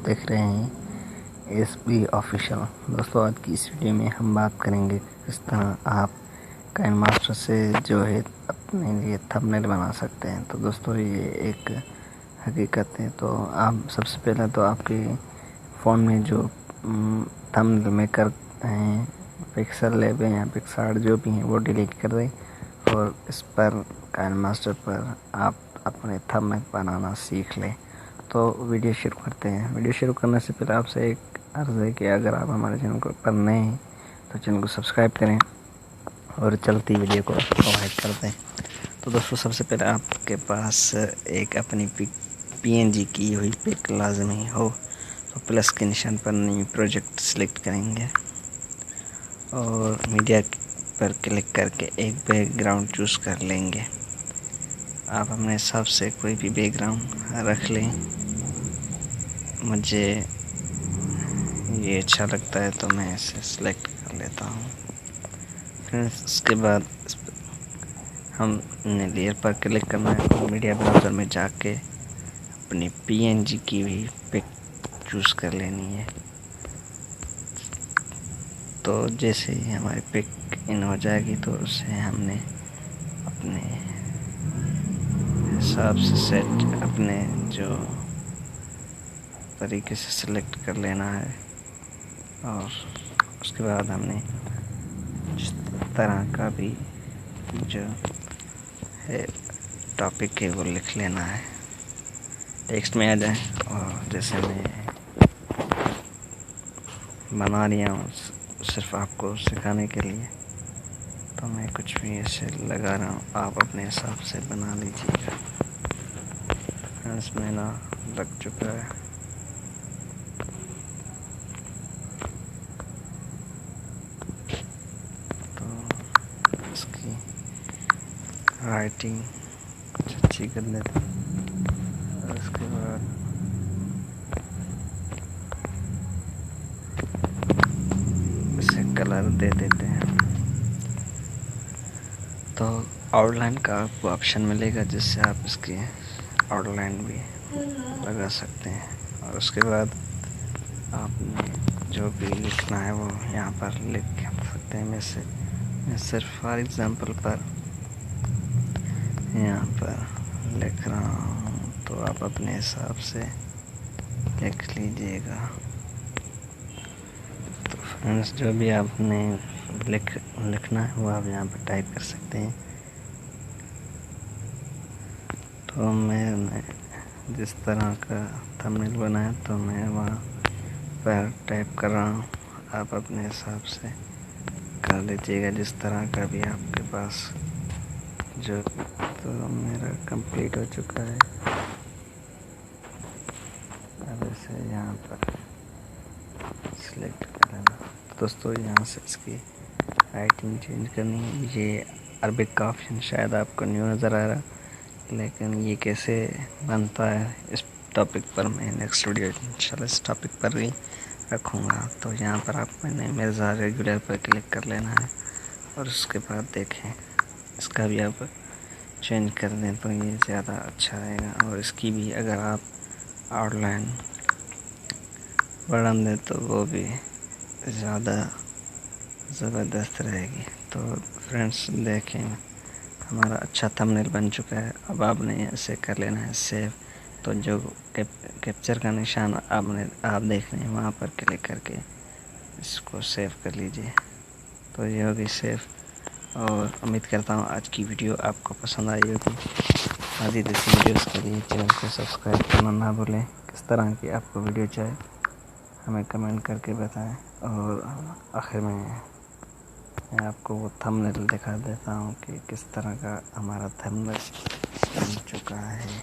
دیکھ رہے ہیں ایس بی آفیشیل۔ دوستو آج کی اس ویڈیو میں ہم بات کریں گے کس طرح آپ kinemaster سے جو ہے اپنے لیے تھمبنیل بنا سکتے ہیں۔ تو دوستو یہ ایک حقیقت ہے۔ تو آپ سب سے پہلے تو آپ کے فون میں جو تھمبنیل میکر ہیں، پکسل لیب ہے یا پکسارٹ جو بھی ہیں وہ ڈیلیٹ کر دیں اور اس پر kinemaster پر آپ اپنے تھمبنیل بنانا سیکھ لیں۔ تو ویڈیو شروع کرتے ہیں۔ ویڈیو شروع کرنے سے پہلے آپ سے ایک عرض ہے کہ اگر آپ ہمارے چینل پر نئے ہیں تو چینل کو سبسکرائب کریں اور چلتی ویڈیو کو پرووائڈ کر دیں۔ تو دوستو سب سے پہلے آپ کے پاس ایک اپنی PNG کی ہوئی پک لازمی ہو، تو پلس کے نشان پر نیو پروجیکٹ سلیکٹ کریں گے اور میڈیا پر کلک کر کے ایک بیک گراؤنڈ چوز کر لیں گے۔ آپ اپنے حساب سے کوئی بھی بیک گراؤنڈ رکھ لیں، مجھے یہ اچھا لگتا ہے تو میں اسے سلیکٹ کر لیتا ہوں۔ پھر اس کے بعد ہم نے لیئر پر کلک کرنا ہے اور میڈیا براؤزر میں جا کے اپنی PNG کی بھی پک چوز کر لینی ہے۔ تو جیسے ہی ہماری پک ان ہو جائے گی تو اسے ہم نے اپنے حساب سے سیٹ اپنے جو طریقے سے سلیکٹ کر لینا ہے اور اس کے بعد ہم نے جس طرح کا بھی جو ہے ٹاپک ہے وہ لکھ لینا ہے، ٹیکسٹ میں آ جائیں۔ اور جیسے میں بنا رہا ہوں صرف آپ کو سکھانے کے لیے، تو میں کچھ بھی ایسے لگا رہا ہوں، آپ اپنے حساب سے بنا لیجیے گا۔ فرینڈس میرا لگ چکا ہے۔ تو اس کی رائٹنگ کچھ اچھی کر لیتے ہیں اور اس کے بعد اسے کلر دے دیتے ہیں۔ تو آؤٹ لائن کا آپ کو آپشن ملے گا جس سے آپ اس کی آؤٹ لائن بھی لگا سکتے ہیں، اور اس کے بعد آپ نے جو بھی لکھنا ہے وہ یہاں پر لکھ سکتے ہیں۔ میں صرف فار ایگزامپل پر یہاں پر لکھ رہا ہوں، تو آپ اپنے حساب سے لکھ لیجئے گا۔ تو فرینڈس جو بھی آپ نے لکھنا ہے وہ آپ یہاں پر ٹائپ کر سکتے ہیں۔ تو میں جس طرح کا تھمبنیل بنایا تو میں وہاں پر ٹائپ کر رہا ہوں، آپ اپنے حساب سے کر لیجیے گا جس طرح کا بھی آپ کے پاس جو۔ تو میرا کمپلیٹ ہو چکا ہے، اب اسے یہاں پر سلیکٹ کر لینا۔ تو دوستو یہاں سے اس کی رائٹنگ چینج کرنی ہے۔ یہ عربک کا آپشن شاید آپ کو نیو نظر آ رہا، لیکن یہ کیسے بنتا ہے اس ٹاپک پر میں نیکسٹ ویڈیو انشاءاللہ اس ٹاپک پر بھی رکھوں گا۔ تو یہاں پر آپ نے مرزا ریگولر پر کلک کر لینا ہے اور اس کے بعد دیکھیں اس کا بھی آپ چینج کر دیں تو یہ زیادہ اچھا رہے گا، اور اس کی بھی اگر آپ آؤٹ لائن بڑھا دیں تو وہ بھی زیادہ زبردست رہے گی۔ تو فرینڈس دیکھیں ہمارا اچھا تھمبنیل بن چکا ہے۔ اب آپ نے اسے کر لینا ہے سیو۔ تو جو کیپچر کا نشان آپ دیکھ رہے ہیں وہاں پر کلک کر کے اس کو سیو کر لیجئے۔ تو یہ ہوگی سیو، اور امید کرتا ہوں آج کی ویڈیو آپ کو پسند آئی ہوگی۔ مزید ایسی ویڈیوز کے لیے چینل کو سبسکرائب کرنا نہ بھولیں۔ کس طرح کی آپ کو ویڈیو چاہے ہمیں کمنٹ کر کے بتائیں، اور آخر میں آپ کو وہ تھمبنیل دکھا دیتا ہوں کہ کس طرح کا ہمارا تھمبنیل بن چکا ہے۔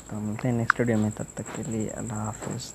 تو ملتے ہیں نیکسٹ ویڈیو میں، تب تک کے لیے اللہ حافظ۔